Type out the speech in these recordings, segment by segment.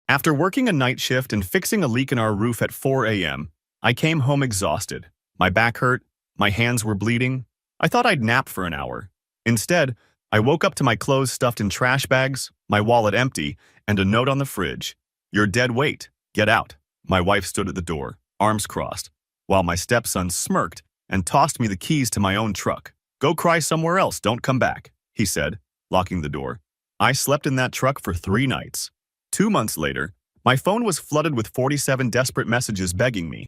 After working a night shift and fixing a leak in our roof at 4 a.m., I came home exhausted. My back hurt, my hands were bleeding. I thought I'd nap for an hour. Instead, I woke up to my clothes stuffed in trash bags, my wallet empty, and a note on the fridge. "You're dead weight. Get out." My wife stood at the door, arms crossed, while my stepson smirked and tossed me the keys to my own truck. "Go cry somewhere else, don't come back," he said, locking the door. I slept in that truck for 3 nights. 2 months later, my phone was flooded with 47 desperate messages begging me.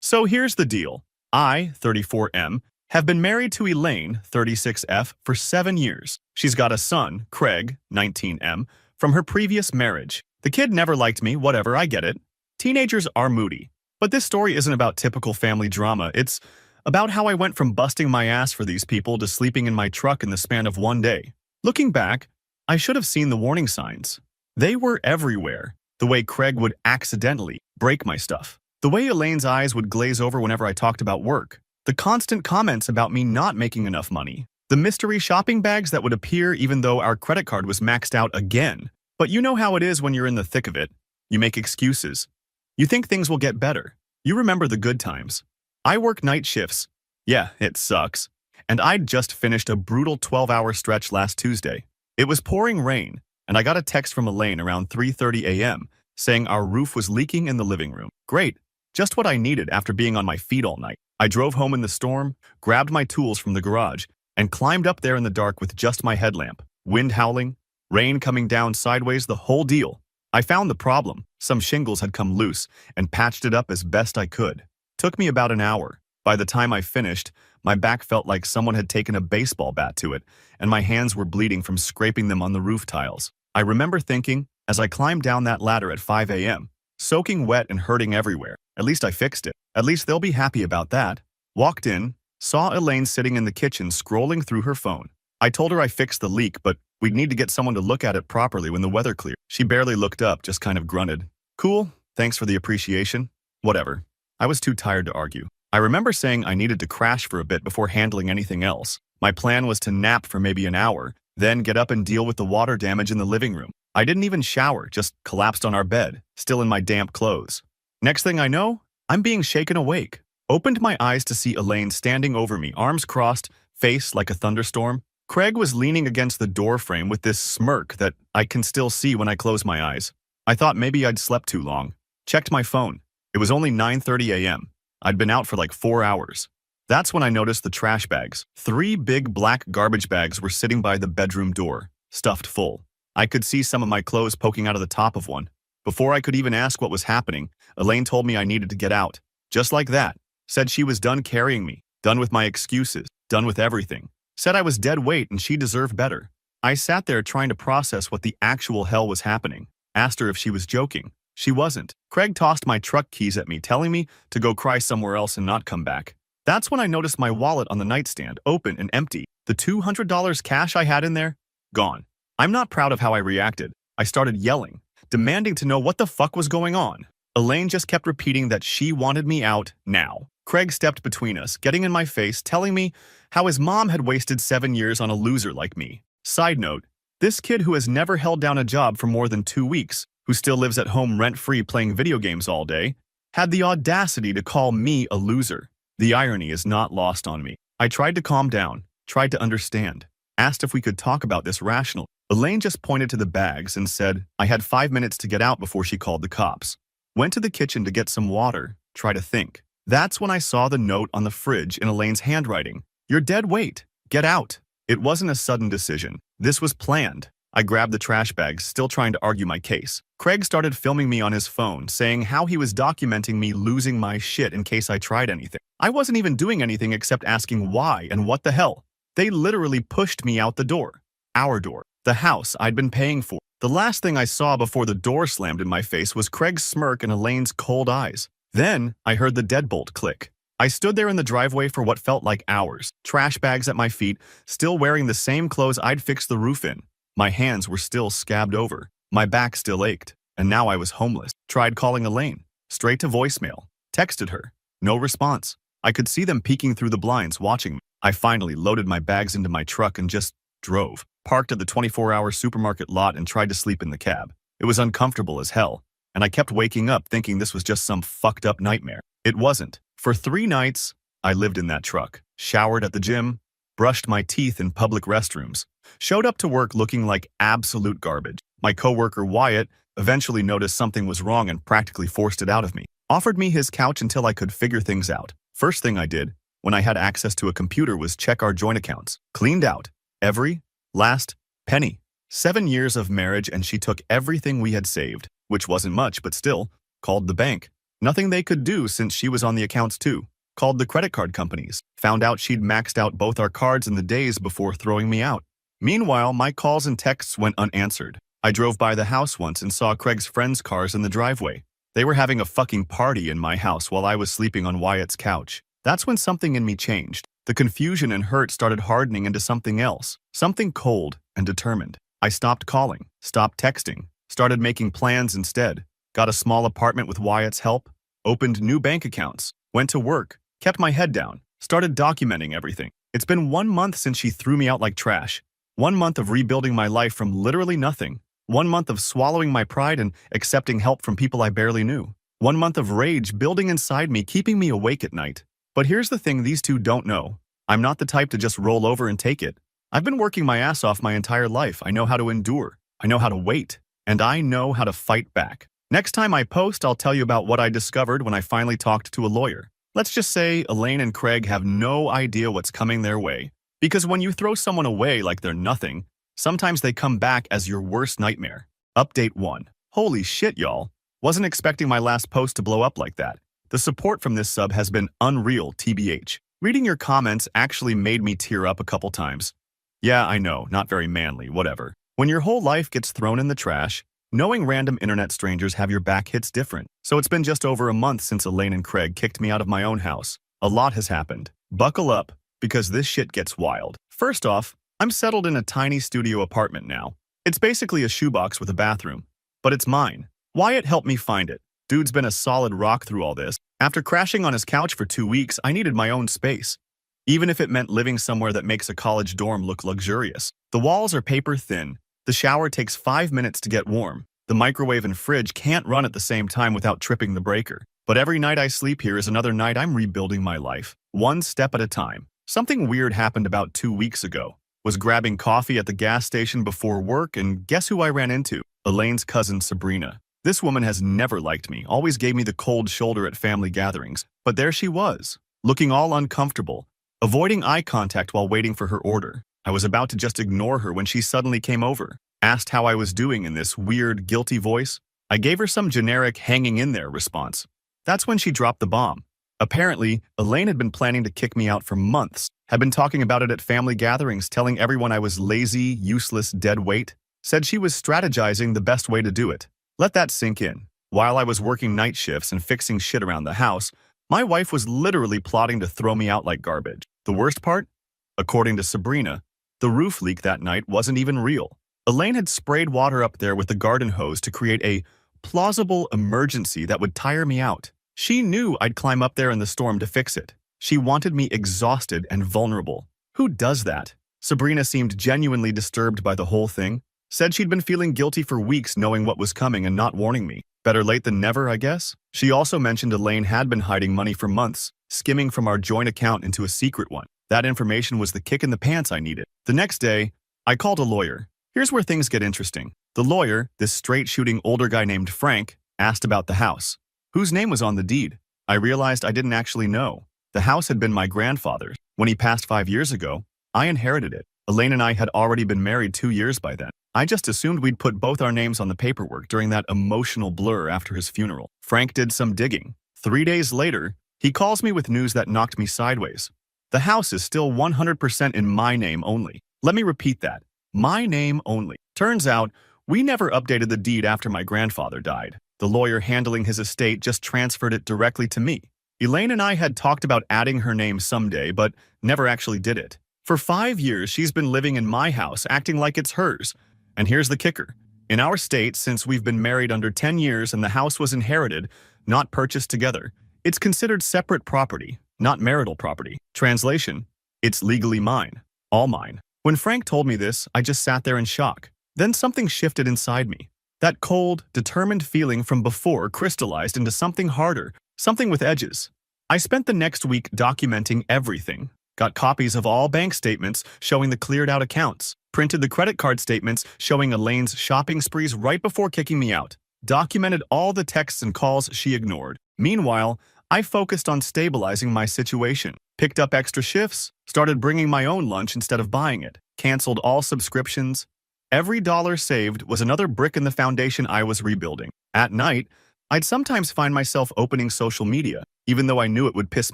So here's the deal. I, 34M, have been married to Elaine, 36F, for 7 years. She's got a son, Craig, 19M, from her previous marriage. The kid never liked me, whatever, I get it. Teenagers are moody. But this story isn't about typical family drama. It's about how I went from busting my ass for these people to sleeping in my truck in the span of 1 day. Looking back, I should have seen the warning signs. They were everywhere. The way Craig would accidentally break my stuff. The way Elaine's eyes would glaze over whenever I talked about work. The constant comments about me not making enough money. The mystery shopping bags that would appear even though our credit card was maxed out again. But you know how it is when you're in the thick of it. You make excuses. You think things will get better. You remember the good times. I work night shifts. Yeah, it sucks. And I'd just finished a brutal 12-hour stretch last Tuesday. It was pouring rain, and I got a text from Elaine around 3:30 a.m. saying our roof was leaking in the living room. Great. Just what I needed after being on my feet all night. I drove home in the storm, grabbed my tools from the garage, and climbed up there in the dark with just my headlamp. Wind howling, rain coming down sideways, the whole deal. I found the problem. Some shingles had come loose and patched it up as best I could. Took me about an hour. By the time I finished, my back felt like someone had taken a baseball bat to it, and my hands were bleeding from scraping them on the roof tiles. I remember thinking, as I climbed down that ladder at 5 a.m., soaking wet and hurting everywhere. At least I fixed it. At least they'll be happy about that. Walked in, saw Elaine sitting in the kitchen scrolling through her phone. I told her I fixed the leak, but we'd need to get someone to look at it properly when the weather cleared. She barely looked up, just kind of grunted. "Cool, thanks for the appreciation." Whatever. I was too tired to argue. I remember saying I needed to crash for a bit before handling anything else. My plan was to nap for maybe an hour, then get up and deal with the water damage in the living room. I didn't even shower, just collapsed on our bed, still in my damp clothes. Next thing I know, I'm being shaken awake. Opened my eyes to see Elaine standing over me, arms crossed, face like a thunderstorm. Craig was leaning against the door frame with this smirk that I can still see when I close my eyes. I thought maybe I'd slept too long. Checked my phone. It was only 9:30 a.m. I'd been out for like 4 hours. That's when I noticed the trash bags. 3 big black garbage bags were sitting by the bedroom door, stuffed full. I could see some of my clothes poking out of the top of one. Before I could even ask what was happening, Elaine told me I needed to get out. Just like that. Said she was done carrying me, done with my excuses, done with everything. Said I was dead weight and she deserved better. I sat there trying to process what the actual hell was happening. Asked her if she was joking. She wasn't. Craig tossed my truck keys at me, telling me to go cry somewhere else and not come back. That's when I noticed my wallet on the nightstand, open and empty. The $200 cash I had in there, gone. I'm not proud of how I reacted. I started yelling, demanding to know what the fuck was going on. Elaine just kept repeating that she wanted me out now. Craig stepped between us, getting in my face, telling me how his mom had wasted 7 years on a loser like me. Side note, this kid who has never held down a job for more than 2 weeks, who still lives at home rent-free playing video games all day, had the audacity to call me a loser. The irony is not lost on me. I tried to calm down, tried to understand, asked if we could talk about this rationally. Elaine just pointed to the bags and said I had 5 minutes to get out before she called the cops. Went to the kitchen to get some water, try to think. That's when I saw the note on the fridge in Elaine's handwriting. "You're dead weight. Get out." It wasn't a sudden decision. This was planned. I grabbed the trash bags, still trying to argue my case. Craig started filming me on his phone, saying how he was documenting me losing my shit in case I tried anything. I wasn't even doing anything except asking why and what the hell. They literally pushed me out the door. Our door. The house I'd been paying for. The last thing I saw before the door slammed in my face was Craig's smirk and Elaine's cold eyes. Then I heard the deadbolt click. I stood there in the driveway for what felt like hours, trash bags at my feet, still wearing the same clothes I'd fixed the roof in. My hands were still scabbed over. My back still ached. And now I was homeless. Tried calling Elaine. Straight to voicemail. Texted her. No response. I could see them peeking through the blinds, watching me. I finally loaded my bags into my truck and just drove. Parked at the 24-hour supermarket lot and tried to sleep in the cab. It was uncomfortable as hell. and I kept waking up thinking this was just some fucked up nightmare. It wasn't. For 3 nights, I lived in that truck, showered at the gym, brushed my teeth in public restrooms, showed up to work looking like absolute garbage. My coworker Wyatt eventually noticed something was wrong and practically forced it out of me. Offered me his couch until I could figure things out. First thing I did, when I had access to a computer, was check our joint accounts. Cleaned out every last penny. 7 years of marriage, and she took everything we had saved, which wasn't much, but still, called the bank. Nothing they could do since she was on the accounts too. Called the credit card companies. Found out she'd maxed out both our cards in the days before throwing me out. Meanwhile, my calls and texts went unanswered. I drove by the house once and saw Craig's friends' cars in the driveway. They were having a fucking party in my house while I was sleeping on Wyatt's couch. That's when something in me changed. The confusion and hurt started hardening into something else. Something cold and determined. I stopped calling, stopped texting, started making plans instead. Got a small apartment with Wyatt's help, opened new bank accounts, went to work, kept my head down, started documenting everything. It's been 1 month since she threw me out like trash. 1 month of rebuilding my life from literally nothing. 1 month of swallowing my pride and accepting help from people I barely knew. 1 month of rage building inside me, keeping me awake at night. But here's the thing these two don't know. I'm not the type to just roll over and take it. I've been working my ass off my entire life. I know how to endure. I know how to wait. And I know how to fight back. Next time I post, I'll tell you about what I discovered when I finally talked to a lawyer. Let's just say Elaine and Craig have no idea what's coming their way. Because when you throw someone away like they're nothing, sometimes they come back as your worst nightmare. Update 1. Holy shit, y'all. Wasn't expecting my last post to blow up like that. The support from this sub has been unreal, TBH. Reading your comments actually made me tear up a couple times. Yeah, I know, not very manly, whatever. When your whole life gets thrown in the trash, knowing random internet strangers have your back hits different. So it's been just over a month since Elaine and Craig kicked me out of my own house. A lot has happened. Buckle up, because this shit gets wild. First off, I'm settled in a tiny studio apartment now. It's basically a shoebox with a bathroom. But it's mine. Wyatt helped me find it. Dude's been a solid rock through all this. After crashing on his couch for 2 weeks, I needed my own space. Even if it meant living somewhere that makes a college dorm look luxurious. The walls are paper thin. The shower takes 5 minutes to get warm. The microwave and fridge can't run at the same time without tripping the breaker. But every night I sleep here is another night I'm rebuilding my life. 1 step at a time. Something weird happened about 2 weeks ago. Was grabbing coffee at the gas station before work, and guess who I ran into? Elaine's cousin Sabrina. This woman has never liked me, always gave me the cold shoulder at family gatherings. But there she was, looking all uncomfortable, avoiding eye contact while waiting for her order. I was about to just ignore her when she suddenly came over, asked how I was doing in this weird, guilty voice. I gave her some generic hanging in there response. That's when she dropped the bomb. Apparently, Elaine had been planning to kick me out for months, had been talking about it at family gatherings, telling everyone I was lazy, useless, dead weight. Said she was strategizing the best way to do it. Let that sink in. While I was working night shifts and fixing shit around the house, my wife was literally plotting to throw me out like garbage. The worst part? According to Sabrina, the roof leak that night wasn't even real. Elaine had sprayed water up there with the garden hose to create a plausible emergency that would tire me out. She knew I'd climb up there in the storm to fix it. She wanted me exhausted and vulnerable. Who does that? Sabrina seemed genuinely disturbed by the whole thing. Said she'd been feeling guilty for weeks knowing what was coming and not warning me. Better late than never, I guess? She also mentioned Elaine had been hiding money for months, skimming from our joint account into a secret one. That information was the kick in the pants I needed. The next day, I called a lawyer. Here's where things get interesting. The lawyer, this straight-shooting older guy named Frank, asked about the house. Whose name was on the deed? I realized I didn't actually know. The house had been my grandfather's. When he passed 5 years ago, I inherited it. Elaine and I had already been married 2 years by then. I just assumed we'd put both our names on the paperwork during that emotional blur after his funeral. Frank did some digging. 3 days later, he calls me with news that knocked me sideways. The house is still 100% in my name only. Let me repeat that. My name only. Turns out, we never updated the deed after my grandfather died. The lawyer handling his estate just transferred it directly to me. Elaine and I had talked about adding her name someday, but never actually did it. For 5 years, she's been living in my house, acting like it's hers. And here's the kicker. In our state, since we've been married under 10 years and the house was inherited, not purchased together, it's considered separate property, not marital property. Translation, it's legally mine. All mine. When Frank told me this, I just sat there in shock. Then something shifted inside me. That cold, determined feeling from before crystallized into something harder, something with edges. I spent the next week documenting everything. Got copies of all bank statements showing the cleared-out accounts. Printed the credit card statements showing Elaine's shopping sprees right before kicking me out. Documented all the texts and calls she ignored. Meanwhile, I focused on stabilizing my situation. Picked up extra shifts, started bringing my own lunch instead of buying it, canceled all subscriptions. Every dollar saved was another brick in the foundation I was rebuilding. At night, I'd sometimes find myself opening social media, even though I knew it would piss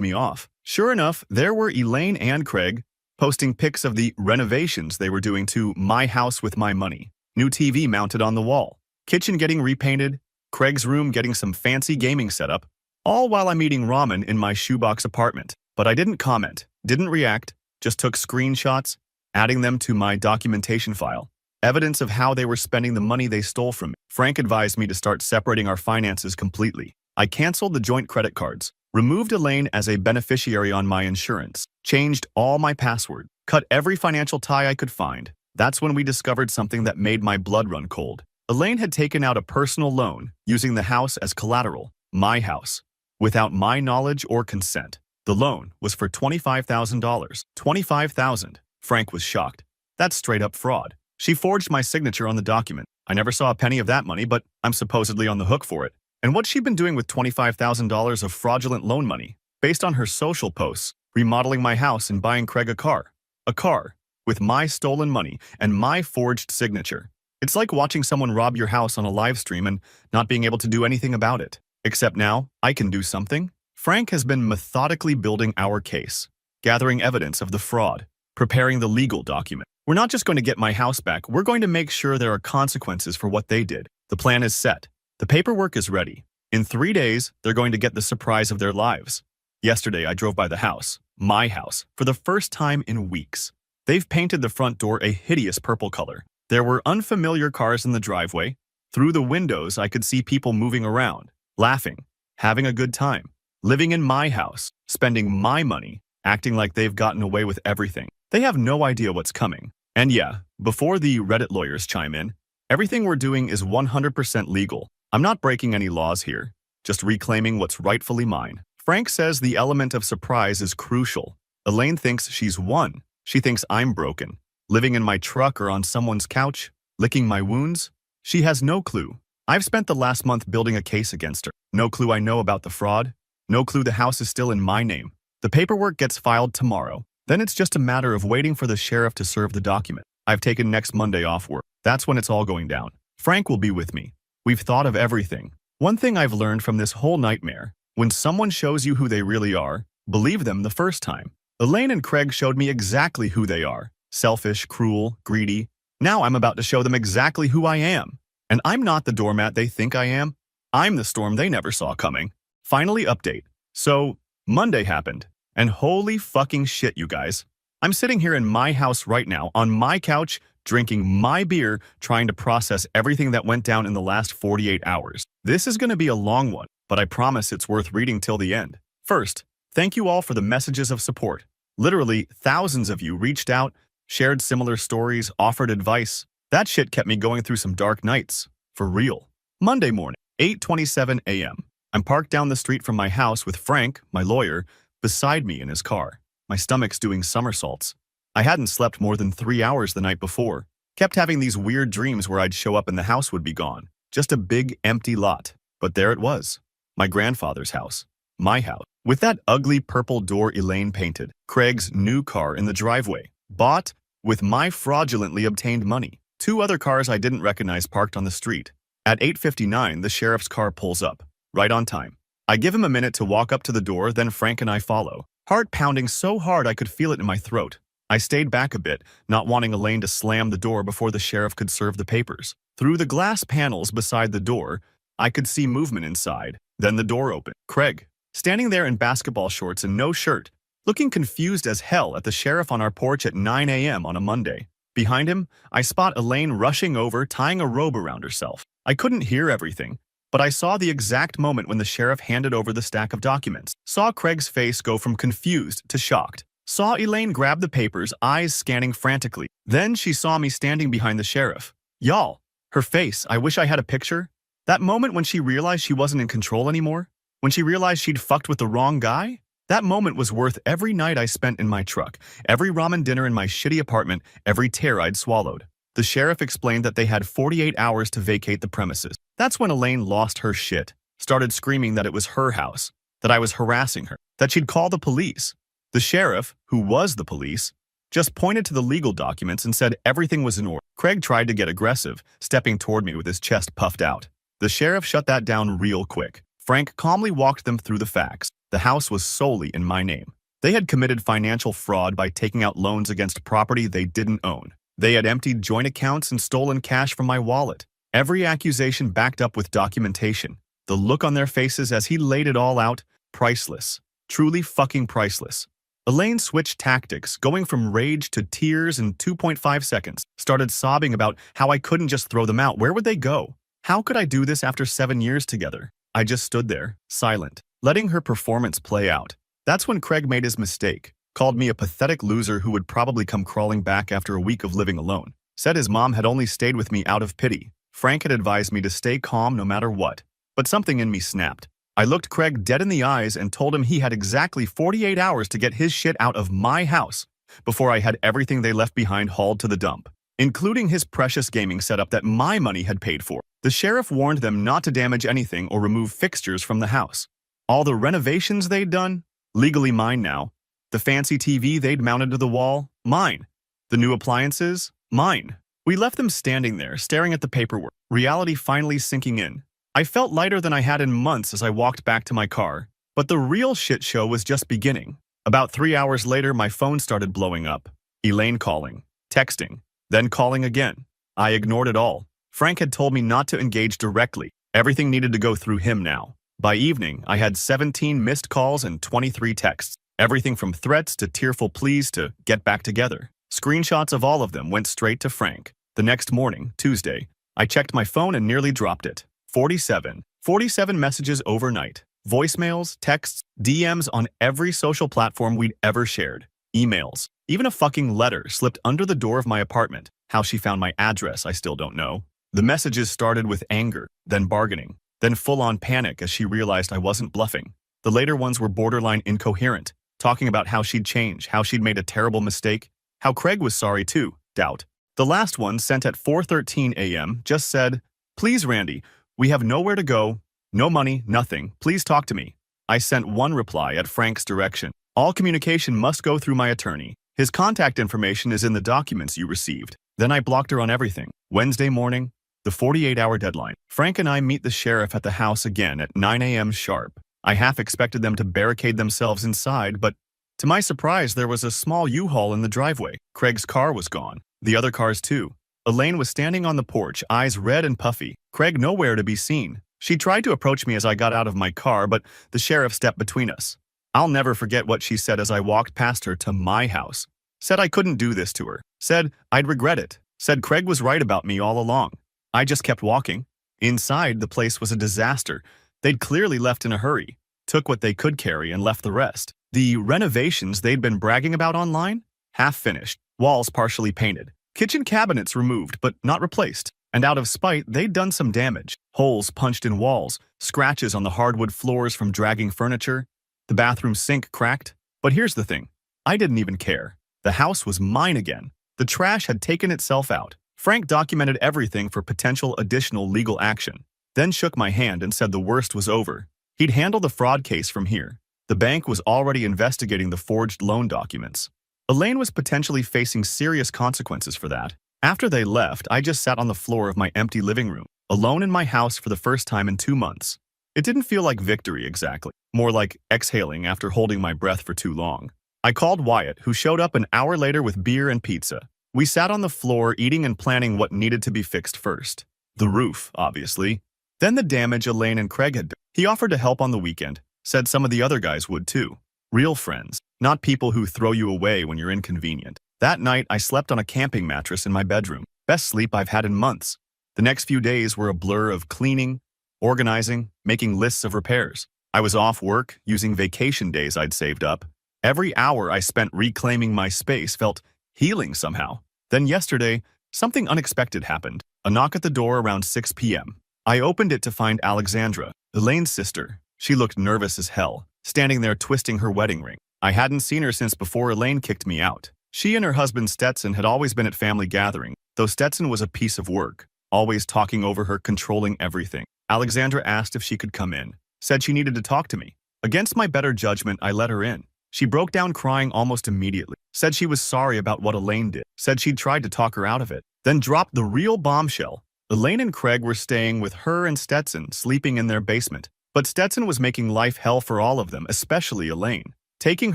me off. Sure enough, there were Elaine and Craig posting pics of the renovations they were doing to my house with my money. New TV mounted on the wall, kitchen getting repainted, Craig's room getting some fancy gaming setup, all while I'm eating ramen in my shoebox apartment. But I didn't comment, didn't react, just took screenshots, adding them to my documentation file. Evidence of how they were spending the money they stole from me. Frank advised me to start separating our finances completely. I canceled the joint credit cards, removed Elaine as a beneficiary on my insurance, changed all my passwords, cut every financial tie I could find. That's when we discovered something that made my blood run cold. Elaine had taken out a personal loan using the house as collateral, my house, without my knowledge or consent. The loan was for $25,000. $25,000. Frank was shocked. That's straight up fraud. She forged my signature on the document. I never saw a penny of that money, but I'm supposedly on the hook for it. And what's she been doing with $25,000 of fraudulent loan money? Based on her social posts, remodeling my house and buying Craig a car. A car with my stolen money and my forged signature. It's like watching someone rob your house on a live stream and not being able to do anything about it. Except now, I can do something. Frank has been methodically building our case, gathering evidence of the fraud, preparing the legal document. We're not just going to get my house back, we're going to make sure there are consequences for what they did. The plan is set. The paperwork is ready. In 3 days, they're going to get the surprise of their lives. Yesterday, I drove by the house, my house, for the first time in weeks. They've painted the front door a hideous purple color. There were unfamiliar cars in the driveway. Through the windows, I could see people moving around, laughing, having a good time, living in my house, spending my money, acting like they've gotten away with everything. They have no idea what's coming. And yeah, before the Reddit lawyers chime in, everything we're doing is 100% legal. I'm not breaking any laws here, just reclaiming what's rightfully mine. Frank says the element of surprise is crucial. Elaine thinks she's won. She thinks I'm broken, living in my truck or on someone's couch, licking my wounds. She has no clue. I've spent the last month building a case against her. No clue I know about the fraud. No clue the house is still in my name. The paperwork gets filed tomorrow. Then it's just a matter of waiting for the sheriff to serve the document. I've taken next Monday off work. That's when it's all going down. Frank will be with me. We've thought of everything. One thing I've learned from this whole nightmare, when someone shows you who they really are, believe them the first time. Elaine and Craig showed me exactly who they are. Selfish, cruel, greedy. Now I'm about to show them exactly who I am. And I'm not the doormat they think I am. I'm the storm they never saw coming. Finally, update. So, Monday happened. And holy fucking shit, you guys. I'm sitting here in my house right now, on my couch, drinking my beer, trying to process everything that went down in the last 48 hours. This is going to be a long one, but I promise it's worth reading till the end. First, thank you all for the messages of support. Literally, thousands of you reached out, shared similar stories, offered advice. That shit kept me going through some dark nights. For real. Monday morning, 8:27 a.m. I'm parked down the street from my house with Frank, my lawyer, beside me in his car. My stomach's doing somersaults. I hadn't slept more than 3 hours the night before. Kept having these weird dreams where I'd show up and the house would be gone. Just a big, empty lot. But there it was. My grandfather's house. My house. With that ugly purple door Elaine painted. Craig's new car in the driveway. Bought with my fraudulently obtained money. 2 other cars I didn't recognize parked on the street. At 8:59, the sheriff's car pulls up. Right on time. I give him a minute to walk up to the door, then Frank and I follow. Heart pounding so hard I could feel it in my throat. I stayed back a bit, not wanting Elaine to slam the door before the sheriff could serve the papers. Through the glass panels beside the door, I could see movement inside. Then the door opened. Craig, standing there in basketball shorts and no shirt, looking confused as hell at the sheriff on our porch at 9 a.m. on a Monday. Behind him, I spot Elaine rushing over, tying a robe around herself. I couldn't hear everything, but I saw the exact moment when the sheriff handed over the stack of documents. Saw Craig's face go from confused to shocked. Saw Elaine grab the papers, eyes scanning frantically. Then she saw me standing behind the sheriff. Y'all, Her face, I wish I had a picture. That moment when she realized she wasn't in control anymore? When she realized she'd fucked with the wrong guy? That moment was worth every night I spent in my truck, every ramen dinner in my shitty apartment, every tear I'd swallowed. The sheriff explained that they had 48 hours to vacate the premises. That's when Elaine lost her shit, started screaming that it was her house, that I was harassing her, that she'd call the police. The sheriff, who was the police, just pointed to the legal documents and said everything was in order. Craig tried to get aggressive, stepping toward me with his chest puffed out. The sheriff shut that down real quick. Frank calmly walked them through the facts. The house was solely in my name. They had committed financial fraud by taking out loans against property they didn't own. They had emptied joint accounts and stolen cash from my wallet. Every accusation backed up with documentation. The look on their faces as he laid it all out, priceless. Truly fucking priceless. Elaine switched tactics, going from rage to tears in 2.5 seconds. Started sobbing about how I couldn't just throw them out. Where would they go? How could I do this after 7 years together? I just stood there, silent, letting her performance play out. That's when Craig made his mistake. Called me a pathetic loser who would probably come crawling back after a week of living alone. Said his mom had only stayed with me out of pity. Frank had advised me to stay calm no matter what. But something in me snapped. I looked Craig dead in the eyes and told him he had exactly 48 hours to get his shit out of my house before I had everything they left behind hauled to the dump, including his precious gaming setup that my money had paid for. The sheriff warned them not to damage anything or remove fixtures from the house. All the renovations they'd done, legally mine now. The fancy TV they'd mounted to the wall, mine. The new appliances, mine. We left them standing there, staring at the paperwork, reality finally sinking in. I felt lighter than I had in months as I walked back to my car, but the real shit show was just beginning. About 3 hours later, my phone started blowing up. Elaine calling, texting, then calling again. I ignored it all. Frank had told me not to engage directly. Everything needed to go through him now. By evening, I had 17 missed calls and 23 texts. Everything from threats to tearful pleas to get back together. Screenshots of all of them went straight to Frank. The next morning, Tuesday, I checked my phone and nearly dropped it. 47 messages overnight. Voicemails, texts, DMs on every social platform we'd ever shared. Emails. Even a fucking letter slipped under the door of my apartment. How she found my address, I still don't know. The messages started with anger, then bargaining, then full-on panic as she realized I wasn't bluffing. The later ones were borderline incoherent, talking about how she'd changed, how she'd made a terrible mistake, how Craig was sorry too, doubt. The last one, sent at 4:13 a.m., just said, "Please, Randy, we have nowhere to go, no money, nothing. Please talk to me." I sent one reply at Frank's direction. "All communication must go through my attorney. His contact information is in the documents you received." Then I blocked her on everything. Wednesday morning, the 48-hour deadline. Frank and I meet the sheriff at the house again at 9 a.m. sharp. I half expected them to barricade themselves inside, but to my surprise, there was a small U-Haul in the driveway. Craig's car was gone. The other cars too. Elaine was standing on the porch, eyes red and puffy. Craig nowhere to be seen. She tried to approach me as I got out of my car, but the sheriff stepped between us. I'll never forget what she said as I walked past her to my house. Said I couldn't do this to her. Said I'd regret it. Said Craig was right about me all along. I just kept walking. Inside, the place was a disaster. They'd clearly left in a hurry, took what they could carry and left the rest. The renovations they'd been bragging about online? Half finished. Walls partially painted. Kitchen cabinets removed, but not replaced. And out of spite, they'd done some damage. Holes punched in walls, scratches on the hardwood floors from dragging furniture. The bathroom sink cracked. But here's the thing. I didn't even care. The house was mine again. The trash had taken itself out. Frank documented everything for potential additional legal action. Then shook my hand and said the worst was over. He'd handle the fraud case from here. The bank was already investigating the forged loan documents. Elaine was potentially facing serious consequences for that. After they left, I just sat on the floor of my empty living room, alone in my house for the first time in 2 months. It didn't feel like victory exactly, more like exhaling after holding my breath for too long. I called Wyatt, who showed up an hour later with beer and pizza. We sat on the floor eating and planning what needed to be fixed first. The roof, obviously. Then the damage Elaine and Craig had done. He offered to help on the weekend, said some of the other guys would too. Real friends, not people who throw you away when you're inconvenient. That night, I slept on a camping mattress in my bedroom. Best sleep I've had in months. The next few days were a blur of cleaning, organizing, making lists of repairs. I was off work, using vacation days I'd saved up. Every hour I spent reclaiming my space felt healing somehow. Then yesterday, something unexpected happened. A knock at the door around 6 p.m. I opened it to find Alexandra, Elaine's sister. She looked nervous as hell, standing there twisting her wedding ring. I hadn't seen her since before Elaine kicked me out. She and her husband Stetson had always been at family gatherings, though Stetson was a piece of work, always talking over her, controlling everything. Alexandra asked if she could come in, said she needed to talk to me. Against my better judgment, I let her in. She broke down crying almost immediately, said she was sorry about what Elaine did, said she'd tried to talk her out of it, then dropped the real bombshell. Elaine and Craig were staying with her and Stetson, sleeping in their basement. But Stetson was making life hell for all of them, especially Elaine. Taking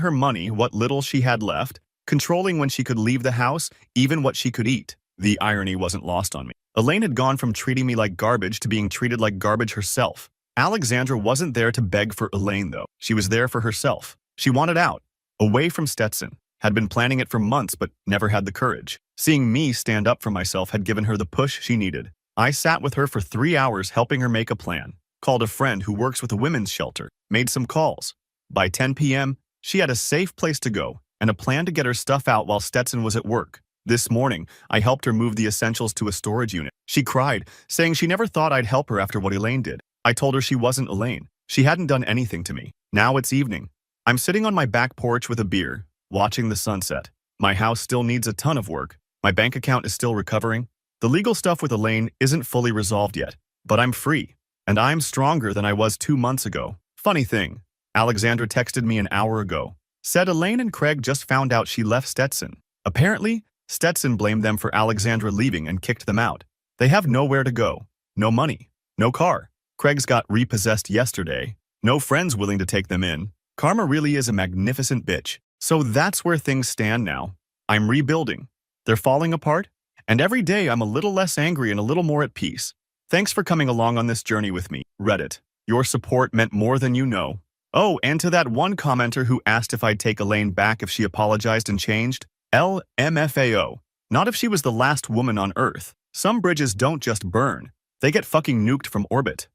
her money, what little she had left, controlling when she could leave the house, even what she could eat. The irony wasn't lost on me. Elaine had gone from treating me like garbage to being treated like garbage herself. Alexandra wasn't there to beg for Elaine, though. She was there for herself. She wanted out, away from Stetson. Had been planning it for months, but never had the courage. Seeing me stand up for myself had given her the push she needed. I sat with her for 3 hours helping her make a plan. Called a friend who works with a women's shelter. Made some calls. By 10 p.m., she had a safe place to go and a plan to get her stuff out while Stetson was at work. This morning, I helped her move the essentials to a storage unit. She cried, saying she never thought I'd help her after what Elaine did. I told her she wasn't Elaine. She hadn't done anything to me. Now it's evening. I'm sitting on my back porch with a beer, watching the sunset. My house still needs a ton of work. My bank account is still recovering. The legal stuff with Elaine isn't fully resolved yet, but I'm free. And I'm stronger than I was 2 months ago. Funny thing, Alexandra texted me an hour ago. Said Elaine and Craig just found out she left Stetson. Apparently, Stetson blamed them for Alexandra leaving and kicked them out. They have nowhere to go. No money. No car. Craig's got repossessed yesterday. No friends willing to take them in. Karma really is a magnificent bitch. So that's where things stand now. I'm rebuilding. They're falling apart. And every day I'm a little less angry and a little more at peace. Thanks for coming along on this journey with me, Reddit. Your support meant more than you know. Oh, and to that one commenter who asked if I'd take Elaine back if she apologized and changed, LMFAO. Not if she was the last woman on Earth. Some bridges don't just burn. They get fucking nuked from orbit.